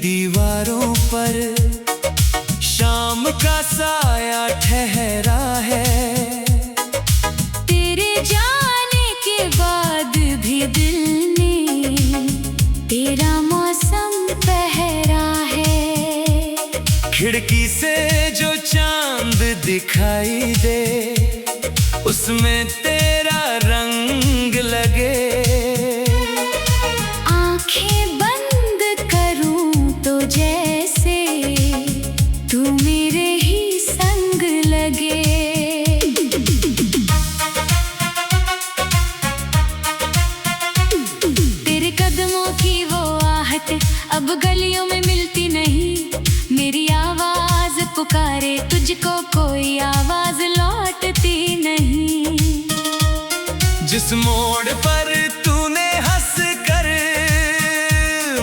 दीवारों पर शाम का साया ठहरा है। तेरे जाने के बाद भी दिल ने तेरा मौसम पहरा है। खिड़की से जो चांद दिखाई दे उसमें तेरा रंग लगे। आंखें बंद करूं तो जैसे तू मेरे ही संग लगे। तेरे कदमों की वो आहट अब गलियों में मिलती नहीं। मेरी आवाज पुकारे तुझको, कोई आवाज लौटती नहीं। जिस मोड़ पर तूने हंस कर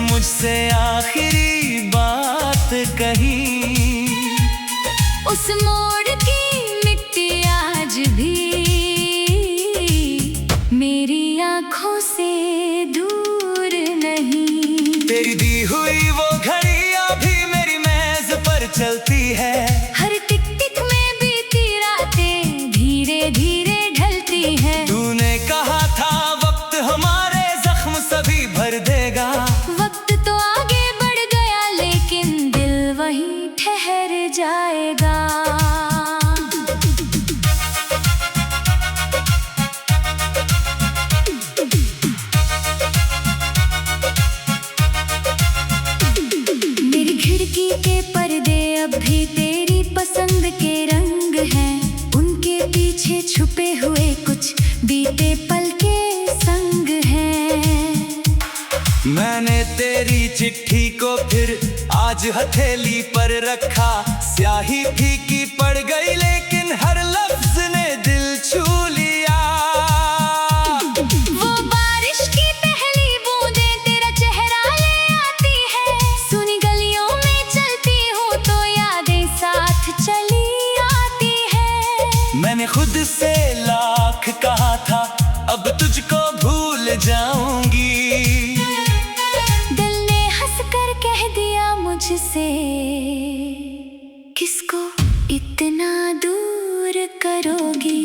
मुझसे आखिरी बात कही, उस मोड़ की मिट्टी आज भी मेरी आंखों से दूर नहीं। तेरी दी हुई वो घड़ियां भी मेरी मेज पर चलती है। हर टिक टिक में बीती रातें धीरे धीरे ढलती है। तूने कहा था वक्त हमारे जख्म सभी भर देगा। वक्त तो आगे बढ़ गया लेकिन दिल वहीं ठहर जाएगा। मेरी खिड़की के पर्दे अब भी तेरी पसंद के रंग हैं। उनके पीछे छुपे हुए कुछ बीते पल के संग हैं। मैंने तेरी चिट्ठी को फिर आज हथेली पर रखा। स्याही फीकी पड़ गई लेकिन हर लफ्ज ने दिल छू लिया। वो बारिश की पहली बूंदें तेरा चेहरा ले आती है। सुनी गलियों में चलती हूँ तो यादें साथ चली आती है। मैंने खुद से लाख कहा था अब तुझको भूल जाऊंगी। दिल ने हंसकर कह दिया मुझसे, किसको इतना दूर करोगी।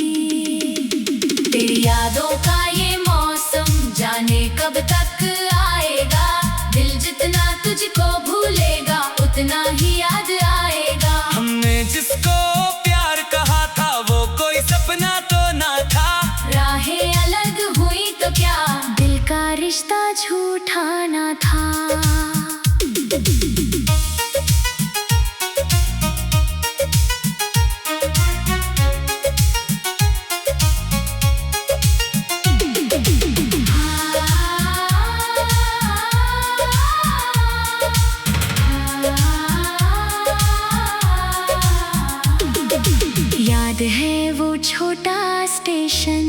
तेरी यादों का ये मौसम जाने कब तक आएगा। दिल जितना तुझको भूलेगा उतना ही याद आएगा। हमने जिसको प्यार कहा था वो कोई सपना तो ना था। राहें अलग हुई तो क्या दिल का रिश्ता झूठा ना था। याद है वो छोटा स्टेशन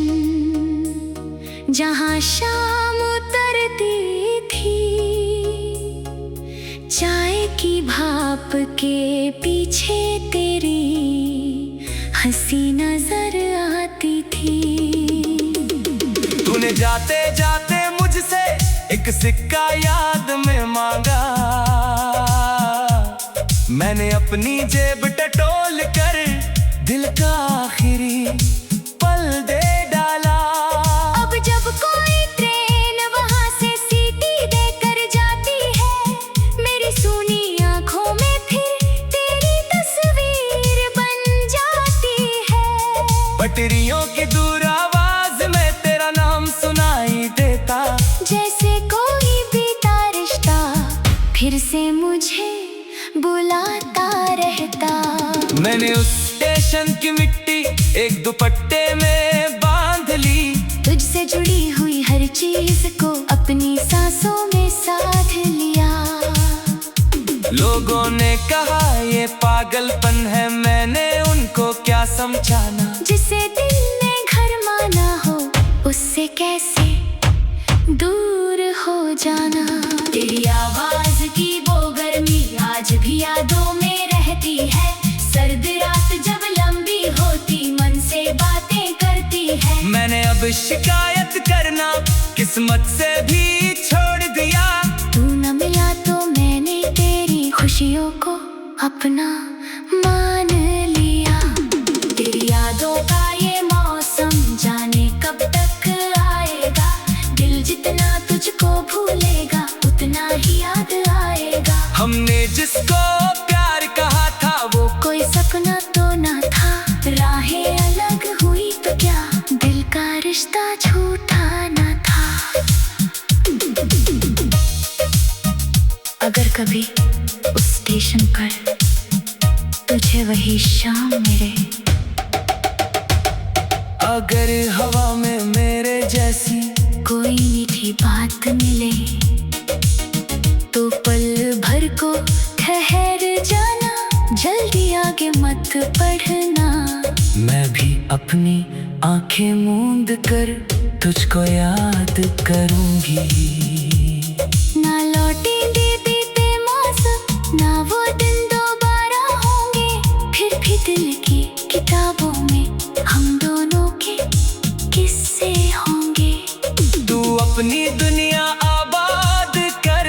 जहाँ शाम उतरती थी। चाय की भाप के पीछे तेरी हंसी नजर आती थी। तूने जाते जाते मुझसे एक सिक्का याद में मांगा। मैंने अपनी जेब टटोल कर दिल का आखिरी पल दे डाला। अब जब कोई ट्रेन वहाँ से सीटी देकर जाती है, मेरी सूनी आंखों में फिर तेरी तस्वीर बन जाती है। पटरियों की दूर आवाज में तेरा नाम सुनाई देता। जैसे कोई बीता रिश्ता फिर से मुझे बुलाता रहता। मैंने उस स्टेशन की मिट्टी एक दुपट्टे में बांध ली। तुझसे जुड़ी हुई हर चीज को अपनी सांसों में साध लिया। लोगों ने कहा ये पागलपन है, मैंने उनको क्या समझाना। जिसे दिल ने घर माना हो उससे कैसे दूर हो जाना। तेरी आवाज की वो गर्मी आज भी यादों में रहती है। सर्द रात जब लंबी होती मन से बातें करती है। मैंने अब शिकायत करना किस्मत से भी छोड़ दिया। तू न मिला तो मैंने तेरे अपना मान लिया। तेरी यादों का ये मौसम जाने कब तक आएगा। दिल जितना तुझको भूलेगा उतना ही याद आएगा। हमने जिसको प्यार कहा था वो कोई सपना तो ना था। राहें अलग हुई तो क्या, दिल का रिश्ता झूठा ना था। अगर कभी उस स्टेशन पर तुझे वही शाम मिले, अगर हवा में मेरे जैसी कोई मीठी बात मिले, तो पल भर को ठहर जाना, जल्दी आगे मत बढ़ना। मैं भी अपनी आंखें मूंद कर तुझको याद करूंगी। ना लौटेंगे बीते मौसम, ना वो दिन दोबारा होंगे। फिर भी दिल की किताबों में हम दोनों के किस्से होंगे। तू अपनी दुनिया आबाद कर,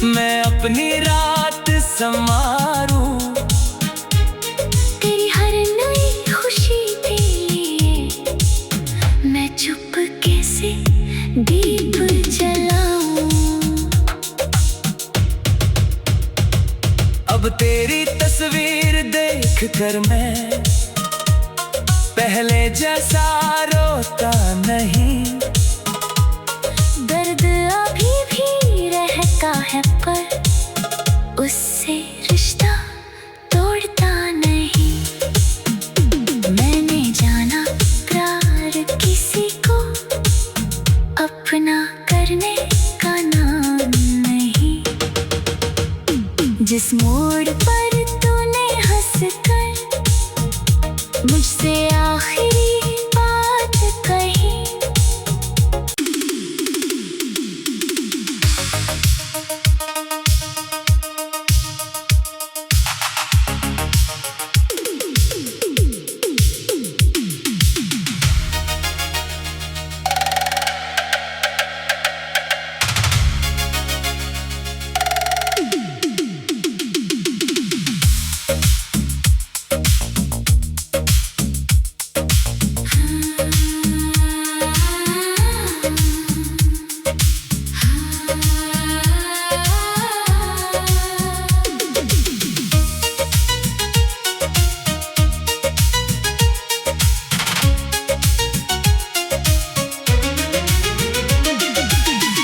मैं अपनी रात संवारूं। तेरी हर नई खुशी के लिए मैं चुपके से दीप जलाऊं। अब तेरी तस्वीर देख कर मैं पहले जैसा रोता नहीं। दर्द अभी भी रहता है पर उससे रिश्ता तोड़ता नहीं। मैंने जाना प्यार किसी को अपना करने का नाम नहीं। जिस मोड़ पर तूने हंस कर मुझसे आखिरी बात कही,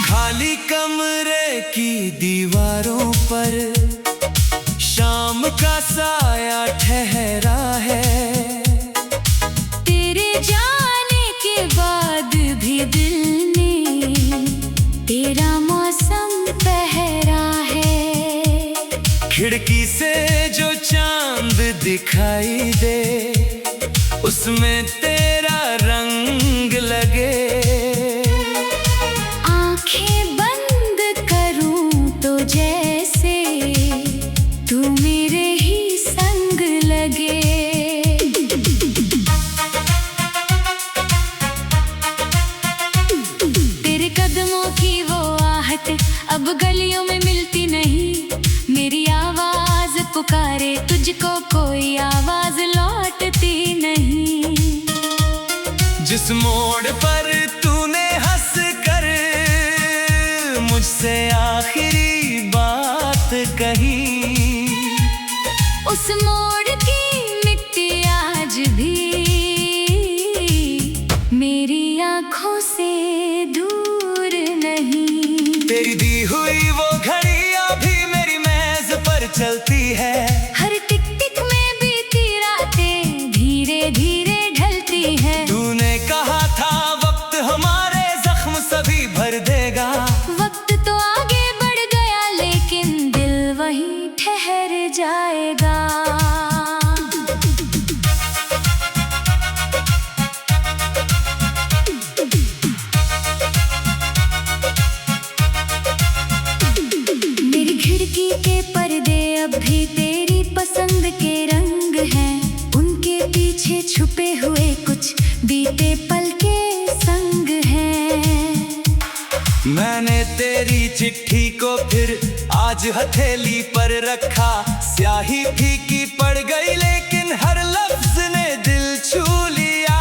खाली कमरे की दीवारों पर शाम का साया ठहरा है। तेरे जाने के बाद भी दिल ने तेरा मौसम पहरा है। खिड़की से जो चांद दिखाई दे उसमें तेरा रंग लगे। आंखें बंद करूं तो जैसे तू मेरे ही संग लगे। तेरे कदमों की वो आहट अब गलियों में मिलती नहीं। मेरी आवाज पुकारे तुझको, कोई आवाज लौटती नहीं। जिस मोड़ पर तूने हंस कर मुझसे आखिरी बात कही, उस मोड़ की मिट्टी आज भी मेरी आंखों से दूर नहीं। तेरी दी हुई वो घड़ियां भी मेरी मेज पर चलती है। हर टिक टिक में बीती रातें धीरे धीरे ढलती है। तूने कहा था वक्त हमारे जख्म सभी भर देगा। वक्त तो आगे बढ़ गया लेकिन दिल वहीं ठहर जाएगा। मेरी खिड़की के पर्दे अब भी तेरी पसंद के रंग हैं। उनके पीछे छुपे हुए कुछ बीते पल के संग हैं। मैंने तेरी चिट्ठी को फिर आज हथेली पर रखा, स्याही फीकी पड़ गई लेकिन हर लफ्ज ने दिल छू लिया।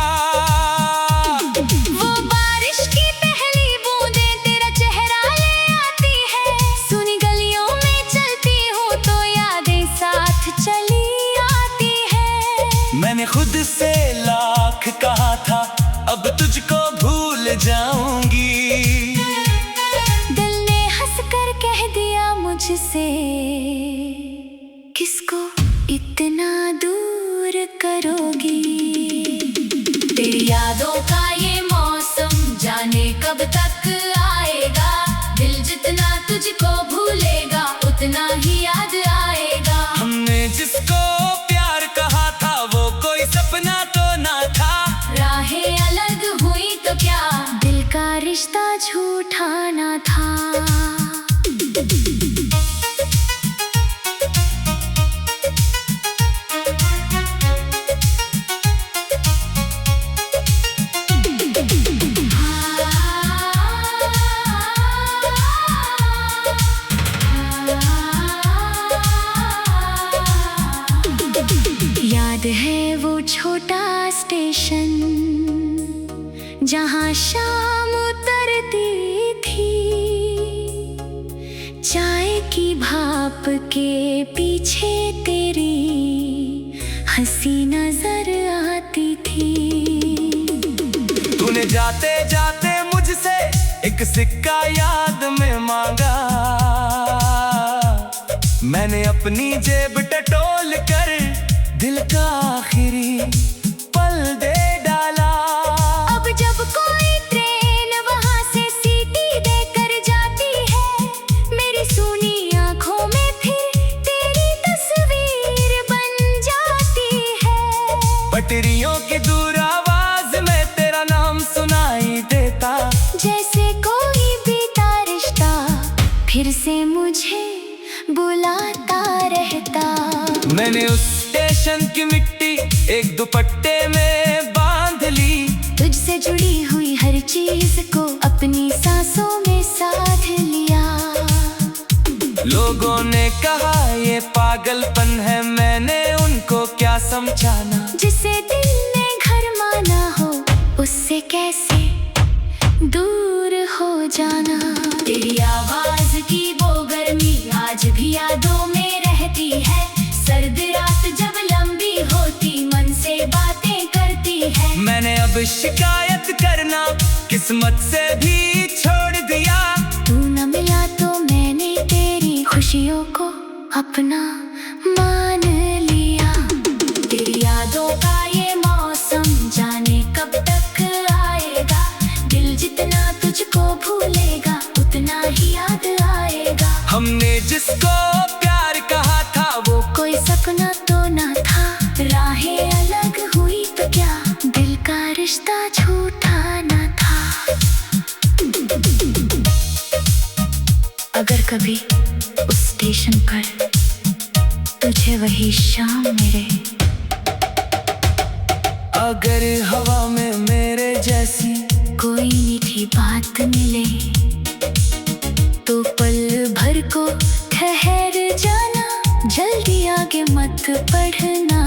वो बारिश की पहली बूंदें तेरा चेहरा ले आती है, सुनी गलियों में चलती हूँ तो यादें साथ चली आती है। मैंने खुद से लाख कहा था अब तुझको भूल जाऊंगी, मुझसे किसको इतना दूर करोगी। तेरी यादों का ये मौसम जाने कब तक आएगा, दिल जितना तुझको भूलेगा उतना ही याद आएगा। हमने जिसको प्यार कहा था वो कोई सपना तो ना था, राहें अलग हुई तो क्या दिल का रिश्ता झूठा ना था। याद है वो छोटा स्टेशन जहाँ शाम उतरती थी, चाय की भाप के पीछे तेरी हंसी नजर आती थी। तूने जाते जाते मुझसे एक सिक्का याद में मांगा, मैंने अपनी जेब टटोल कर दिल का आखिरी पल दे डाला। अब जब कोई ट्रेन वहाँ से सीटी देकर जाती है, मेरी सूनी आंखों में फिर तेरी तस्वीर बन जाती है। पटरियों की दूर आवाज में तेरा नाम सुनाई देता, जैसे कोई बीता रिश्ता फिर से मुझे बुलाता रहता। मैंने उस स्टेशन की मिट्टी एक दुपट्टे में बांध ली, तुझसे जुड़ी हुई हर चीज को अपनी सांसों में साध लिया। लोगों ने कहा ये पागलपन है, मैंने उनको क्या समझाना। जिसे दिल ने घर माना हो उससे कैसे दूर हो जाना। तेरी आवाज की वो गर्मी आज भी यादों में रहती है, सर्द रात जब लंबी होती मन से बातें करती है। मैंने अब शिकायत करना किस्मत से भी छोड़ दिया, तू न मिला तो मैंने तेरी खुशियों को अपना मान लिया। तेरी यादों का ये मौसम जाने कब तक आएगा, दिल जितना तुझको भूलेगा उतना ही याद आएगा। हमने जिसको प्यार कहा था वो कोई सपना तो ना था, राहें अलग हुई तो क्या दिल का रिश्ता झूठा ना था। अगर कभी उस स्टेशन पर तुझे वही शाम मिले, अगर हवा में मेरे जैसी कोई मीठी बात मिले, तो पल भर को ठहर जाना, जल्दी आगे मत बढ़ना।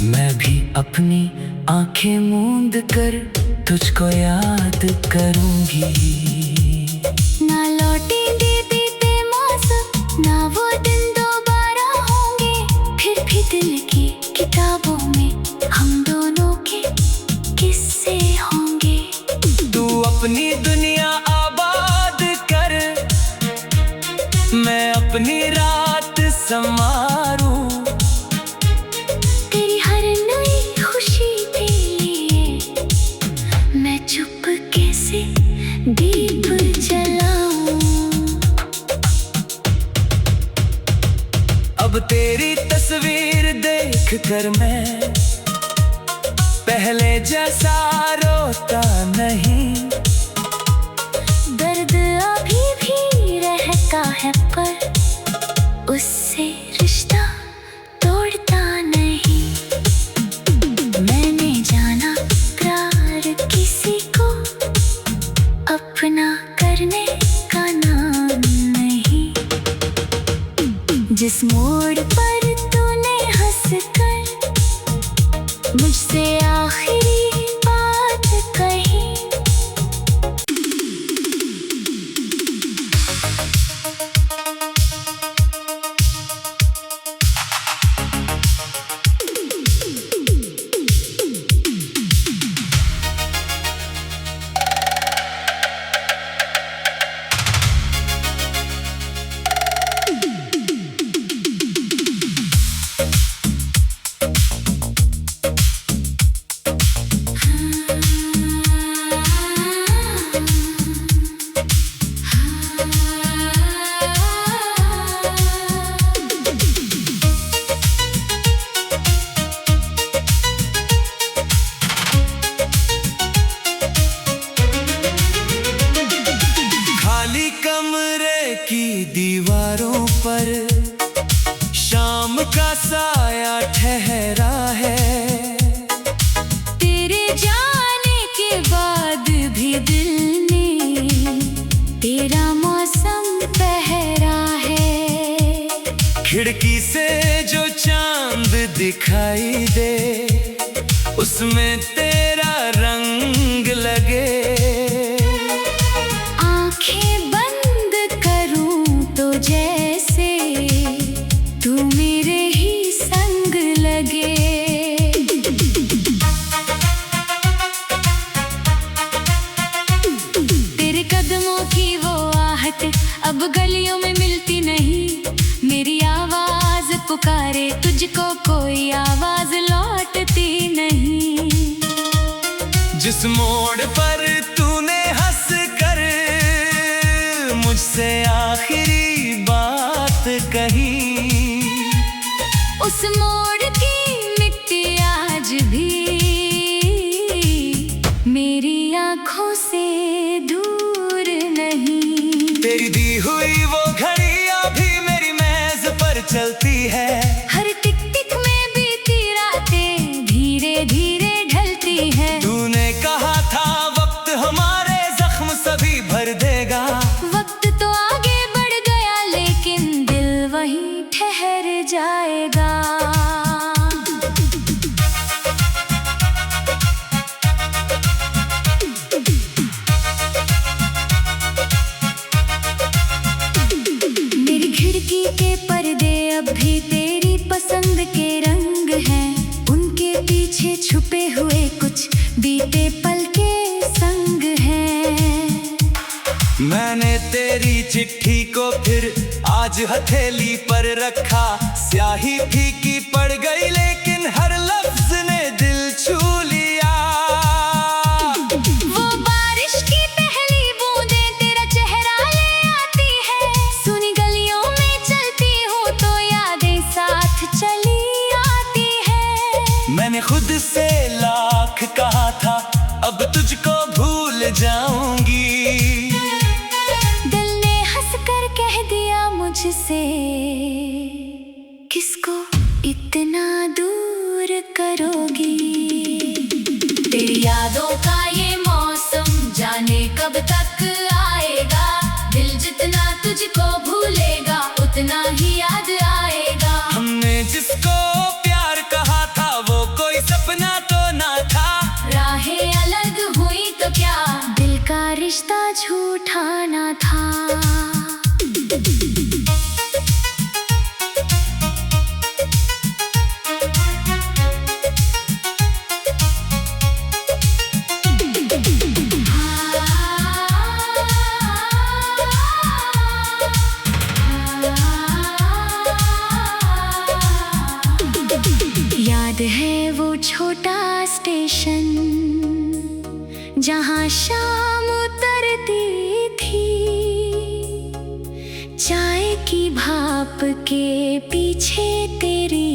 मैं भी अपनी आंखें मूंद कर तुझको याद करूंगी। ना लौटेंगे बीते मौसम, ना वो दिन दोबारा होंगे, फिर भी दिल की किताबों में हम दोनों के किस्से होंगे। तू अपनी दुनिया आबाद कर, मैं अपनी रात संवारूं। तेरी हर नई खुशी के लिए मैं चुपके से दीप जलाऊं। अब तेरी तस्वीर देख कर मैं पहले जैसा रोता नहीं। दर्द अभी भी रहता है पर उससे रिश्ता तोड़ता नहीं। मैंने जाना प्यार किसी को अपना करने का नाम नहीं। जिस मोड़ पर तूने हंसकर मुझसे आखिरी बात कही। कमरे की दीवारों पर शाम का साया ठहरा है। तेरे जाने के बाद भी दिल ने तेरा मौसम पहरा है। खिड़की से जो चांद दिखाई दे उसमें तेरा रंग लगे। जैसे तू मेरे ही संग लगे। तेरे कदमों की वो आहट अब गलियों में मिलती नहीं। मेरी आवाज पुकारे तुझको कोई आवाज लौटती नहीं। जिस मोड़ पर तूने हंस कर मुझसे आखिरी बात कही, उस मोड़ की मिट्टी आज भी मेरी आंखों से दूर नहीं। तेरी दी हुई वो घड़ी अभी मेरी मेज पर चलती है। हर टिक टिक में बीती रातें धीरे धीरे ढलती है। तूने कहा था वक्त हमारे जख्म सभी भर देगा। वक्त तो आगे बढ़ गया लेकिन दिल वहीं ठहर जाएगा। मेरी खिड़की के पर्दे अब भी तेरी पसंद के रंग हैं। उनके पीछे छुपे हुए कुछ बीते पल के संग हैं। मैंने तेरी चिट्ठी को फिर आज हथेली पर रखा। स्याही फीकी पड़ गई लेकिन हर लफ्ज ने दिल छू लिया। वो बारिश की पहली बूंदें तेरा चेहरा ले आती है। सुनी गलियों में चलती हूँ तो यादें साथ चली आती है। मैंने खुद से लाख कहा था अब तुझको भूल जाऊंगी। मुझसे किसको इतना दूर करोगी। तेरी यादों का ये मौसम जाने कब तक आएगा। दिल जितना तुझको भूलेगा उतना ही याद आएगा। हमने जिसको प्यार कहा था वो कोई सपना तो ना था। राहें अलग हुई तो क्या दिल का रिश्ता झूठा ना था। याद है वो छोटा स्टेशन जहाँ शाम उतरती थी। चाय की भाप के पीछे तेरी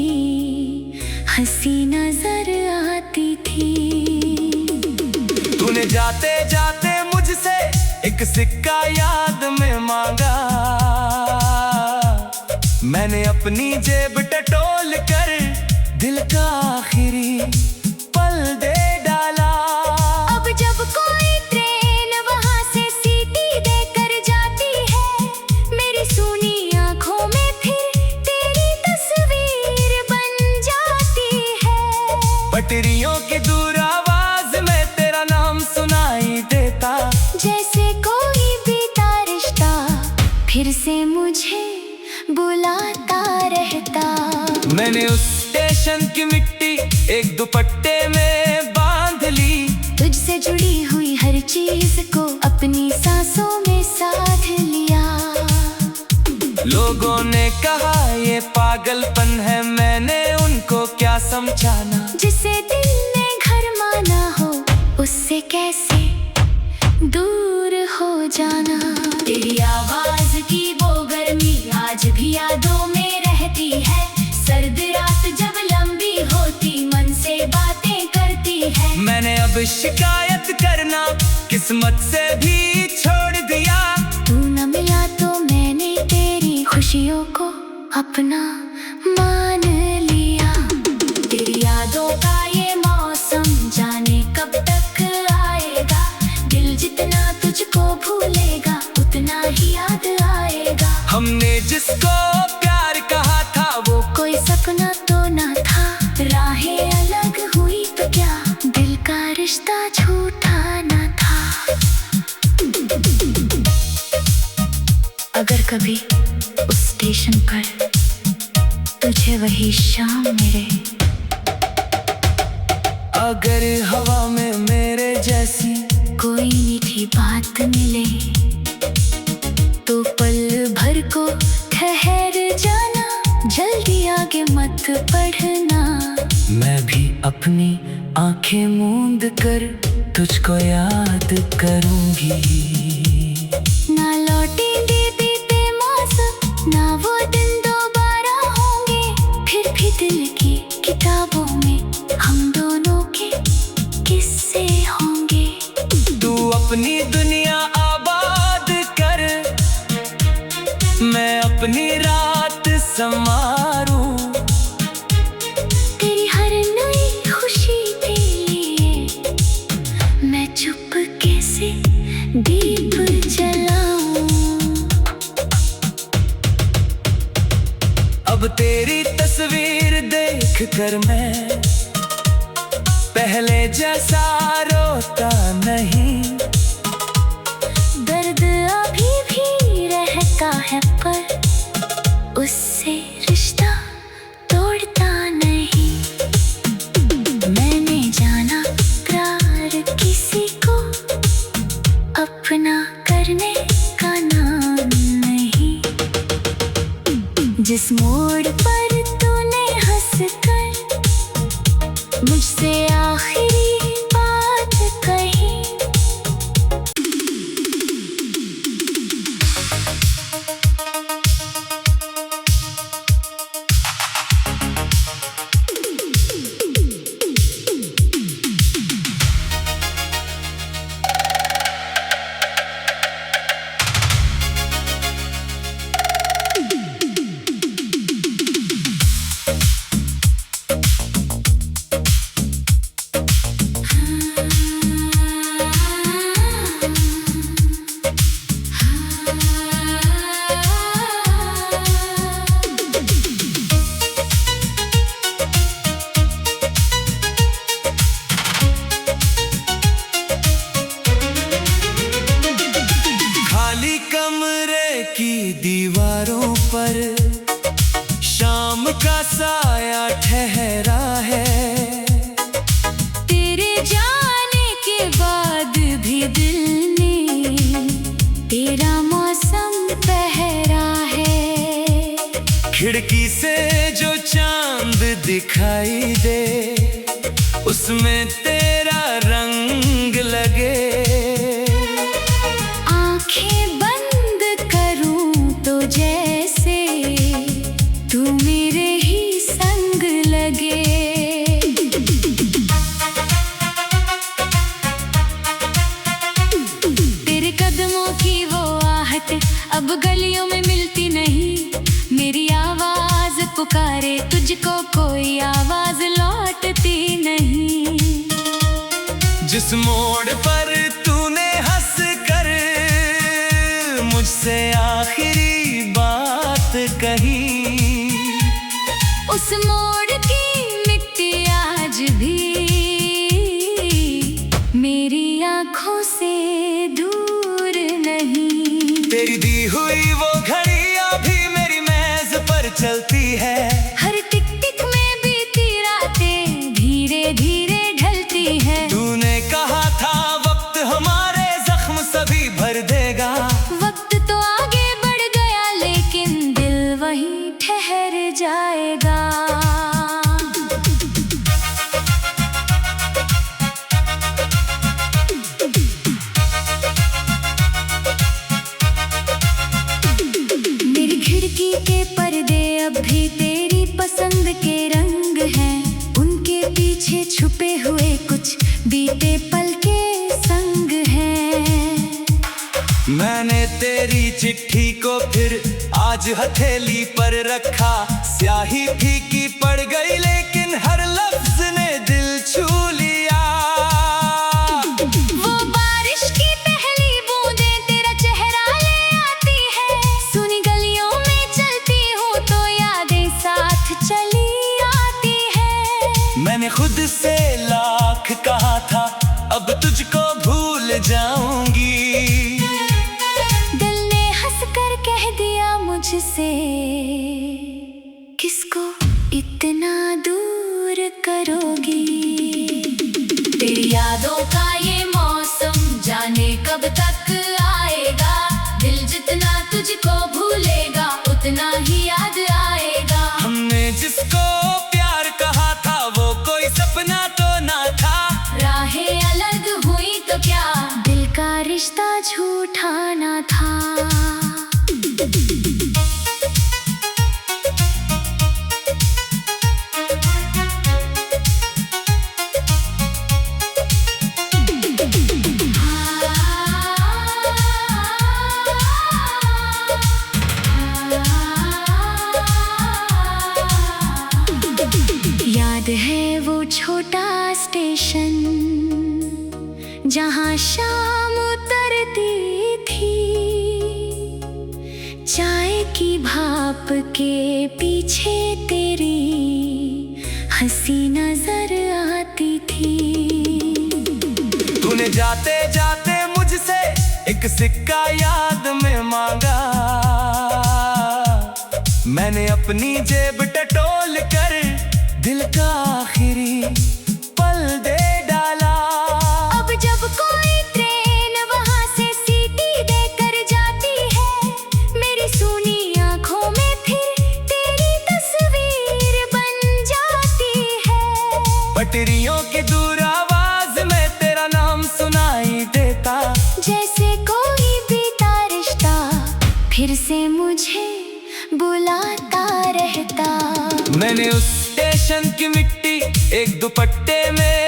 हंसी नजर आती थी। तूने जाते जाते मुझसे एक सिक्का याद में मांगा। मैंने अपनी जेब टटोल कर दिल का आखिरी पल दे डाला। अब जब कोई ट्रेन वहाँ से सीटी देकर जाती है मेरी सूनी आंखों में फिर फिर से मुझे बुलाता रहता। मैंने उस स्टेशन की मिट्टी एक दुपट्टे में बांध ली। तुझसे जुड़ी हुई हर चीज को अपनी सांसों में साध लिया। लोगों ने कहा ये पागलपन है, मैंने उनको क्या समझाना। जिसे दिल ने घर माना हो उससे कैसे दूर हो जाना। तेरी आवाज की वो गर्मी आज भी यादों में रहती है। सर्द रात जब लंबी होती मन से बातें करती है। मैंने अब शिकायत करना किस्मत से भी छोड़ दिया। तू न मिला तो मैंने तेरी खुशियों को अपना मान लिया। तेरी यादों का ये मौसम जाने कब तक आएगा। दिल जितना तुझको भूलेगा उतना ही याद आएगा। हमने जिसको प्यार कहा था वो कोई सपना तो न था। राहें अलग हुई तो क्या दिल का रिश्ता झूठा न था। अगर कभी उस स्टेशन पर तुझे वही शाम मेरे, अगर हवा में मेरे जैसी कोई मीठी बात मिले तो पल भर को ठहर जाना। जल्दी आगे मत बढ़ना। मैं भी अपनी आंखें मूंद कर तुझको याद करूंगी। ना लौटेंगे बीते मौसम, ना वो दिन दोबारा होंगे। फिर भी दिल की किताबों में हम दोनों के किस्से होंगे। तू अपनी दुनिया आबाद कर, मैं अपनी रात संवारूं। तेरी हर नई खुशी के लिए मैं चुपके से दीप जलाऊं। अब तेरी तस्वीर देख कर मैं पहले जैसा रोता नहीं। दर्द अभी भी रहता है पर उससे रिश्ता तोड़ता नहीं। मैंने जाना प्यार किसी को अपना करने का नाम नहीं। जिस मोड़ पर तूने हंस कर मुझसे आखिरी बात कही, की दीवारों पर शाम का साया ठहरा है। तेरे जाने के बाद भी दिल ने तेरा मौसम पहरा है। खिड़की से जो चांद दिखाई दे उसमें तेरा रंग लगे। आंखें बंद करूं तो जैसे तू मेरे ही संग लगे। तेरे कदमों की वो आहट अब गलियों में मिलती नहीं। मेरी आवाज पुकारे तुझको कोई आवाज लौटती नहीं। जिस मोड़ पर तूने हंस कर मुझसे आखिरी बात कही, उस मोड़ की मिट्टी आज भी मेरी आंखों से दूर नहीं। तेरी दी हुई वो चलती है। हर टिक टिक में बीती रातें धीरे धीरे ढलती है। तूने कहा था वक्त हमारे जख्म सभी भर देगा। वक्त तो आगे बढ़ गया लेकिन दिल वहीं ठहर जाएगा। मेरी खिड़की के पर्दे अब भी तेरी पसंद के रंग हैं। उनके पीछे छुपे हुए कुछ बीते पल के संग हैं। मैंने तेरी चिट्ठी को फिर आज हथेली पर रखा। स्याही फीकी पड़ गई लेकिन हर लफ्ज ने दिल छू लिया। वो बारिश की पहली बूंदें तेरा चेहरा ले आती है। सुनी गलियों में चलती हूँ तो यादें साथ चली आती है। मैंने खुद से लाख कहा था अब तुझको भूल जाऊंगी। दिल ने हंसकर कह दिया मुझसे, किसको इतना दूर करोगी। तेरी यादों का ये मौसम जाने कब तक आएगा। दिल जितना तुझको भूलेगा उतना ही याद आएगा। हमने जिसको प्यार कहा था वो कोई सपना तो ना था। राहें अलग हुई तो क्या दिल का रिश्ता झूठा ना था। याद है वो छोटा स्टेशन जहाँ शाम उतरती थी। चाय की भाप के पीछे तेरी हंसी नजर आती थी। तूने जाते जाते मुझसे एक सिक्का याद में मांगा। मैंने अपनी जेब टटोल कर दिल का आखिरी पल दे डाला। अब जब कोई ट्रेन वहाँ से सीटी देकर जाती है, मेरी सूनी आँखों में फिर तेरी तस्वीर बन जाती है। पटरियों की दूर आवाज में तेरा नाम सुनाई देता। जैसे कोई बीता रिश्ता फिर से मुझे बुलाता रहता। मैंने उस स्टेशन की मिट्टी एक दुपट्टे में